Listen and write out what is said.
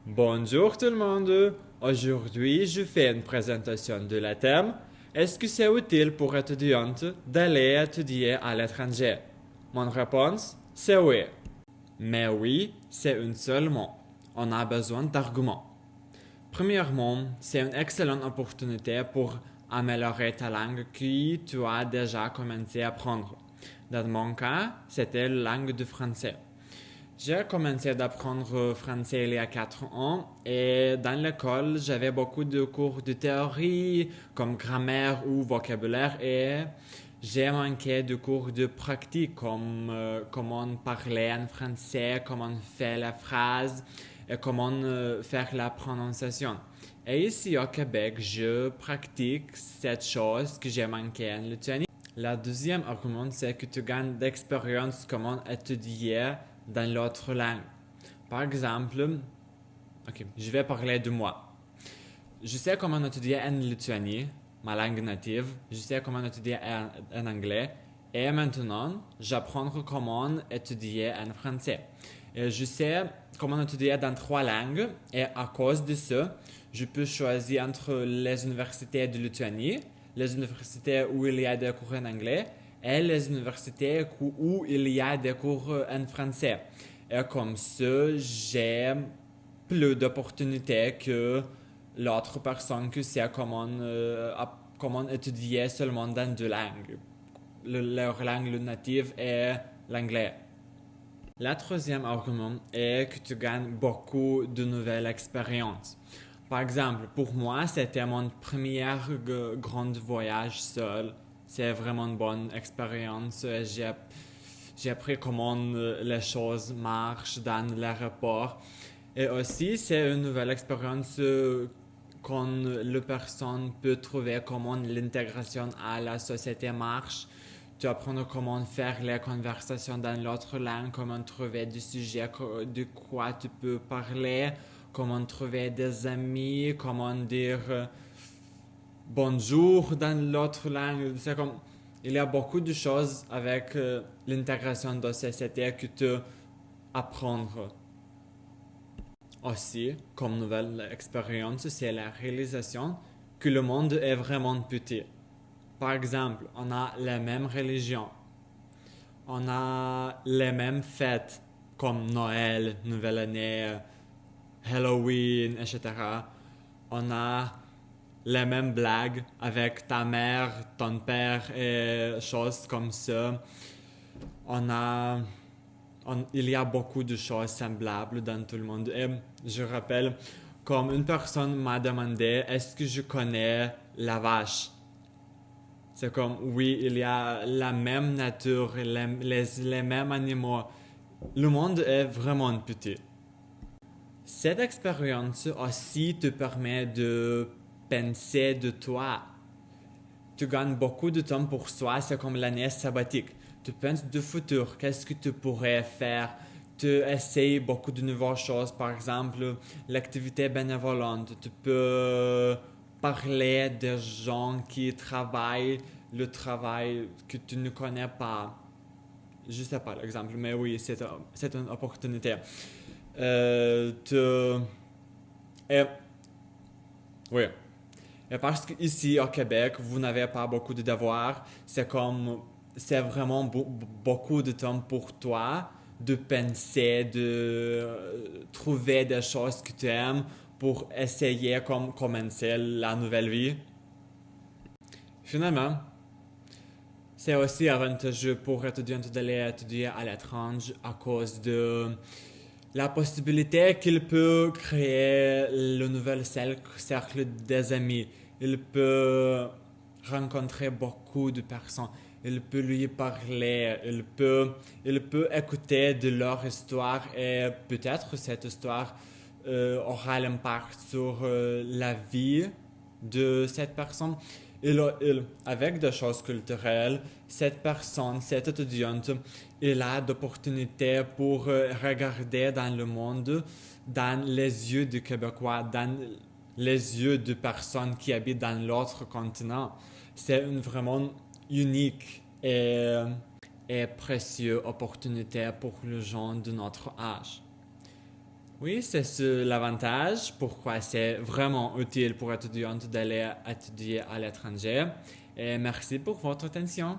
Bonjour tout le monde. Aujourd'hui, je fais une présentation de la thème. Est-ce que c'est utile pour étudiantes d'aller étudier à l'étranger? Mon réponse, c'est oui. Mais oui, c'est une seule mot. On a besoin d'arguments. Premièrement, c'est une excellente opportunité pour améliorer ta langue que tu as déjà commencé à apprendre. Dans mon cas, c'était la langue du français. J'ai commencé d'apprendre français il y a 4 ans et dans l'école, j'avais beaucoup de cours de théorie comme grammaire ou vocabulaire et j'ai manqué de cours de pratique comme comment parler en français, comment faire la phrase et comment faire la prononciation. Et ici au Québec, je pratique cette chose que j'ai manqué en Lituanie. La deuxième argument, c'est que tu gagnes d'expérience comment étudier dans l'autre langue. Par exemple, je vais parler de moi. Je sais comment étudier en Lituanie, ma langue native. Je sais comment étudier en anglais. Et maintenant, j'apprends comment étudier en français. Et je sais comment étudier dans 3 langues. Et à cause de ça, je peux choisir entre les universités de Lituanie, les universités où il y a des cours en anglais, et les universités où il y a des cours en français. Et comme ça, j'ai plus d'opportunités que l'autre personne qui sait comment étudier seulement dans 2 langues. Leur langue native est l'anglais. La troisième argument est que tu gagnes beaucoup de nouvelles expériences. Par exemple, pour moi, c'était mon premier grand voyage seul. C'est vraiment une bonne expérience. J'ai appris comment les choses marchent dans l'aéroport. Et aussi, c'est une nouvelle expérience quand la personne peut trouver comment l'intégration à la société marche. Tu apprends comment faire les conversations dans l'autre langue, comment trouver des sujets de quoi tu peux parler, comment trouver des amis, comment dire bonjour dans l'autre langue. C'est comme, il y a beaucoup de choses avec l'intégration de société que tu apprends. Aussi, comme nouvelle expérience, c'est la réalisation que le monde est vraiment petit. Par exemple, on a la même religion, on a les mêmes fêtes comme Noël, Nouvelle Année, Halloween, etc. On a les mêmes blagues avec ta mère, ton père et choses comme ça. On a il y a beaucoup de choses semblables dans tout le monde. Et je rappelle, comme une personne m'a demandé, est-ce que je connais la vache? C'est comme, oui, il y a la même nature, les mêmes animaux. Le monde est vraiment petit. Cette expérience aussi te permet de penser de toi. Tu gagnes beaucoup de temps pour soi, c'est comme l'année sabbatique. Tu penses du futur, qu'est-ce que tu pourrais faire? Tu essayes beaucoup de nouvelles choses, par exemple l'activité bénévolente. Tu peux parler des gens qui travaillent le travail que tu ne connais pas. Je sais pas l'exemple, mais oui, c'est une opportunité. Tu... Et, oui, et parce qu'ici au Québec, vous n'avez pas beaucoup de devoirs, c'est vraiment beaucoup de temps pour toi de penser, de trouver des choses que tu aimes pour essayer comme commencer la nouvelle vie. Finalement, c'est aussi avantageux pour étudiants d'aller étudier à l'étranger à cause de la possibilité qu'il peut créer le nouvel cercle des amis. Il peut rencontrer beaucoup de personnes. Il peut lui parler. Il peut écouter de leur histoire et peut-être cette histoire aura l'impact sur la vie de cette personne. Avec des choses culturelles, cette personne, cette étudiante, il a d'opportunités pour regarder dans le monde, dans les yeux du Québécois, dans les yeux de personnes qui habitent dans l'autre continent. C'est une vraiment unique et précieuse opportunité pour les gens de notre âge. Oui, c'est l'avantage, pourquoi c'est vraiment utile pour étudiantes d'aller étudier à l'étranger. Et merci pour votre attention.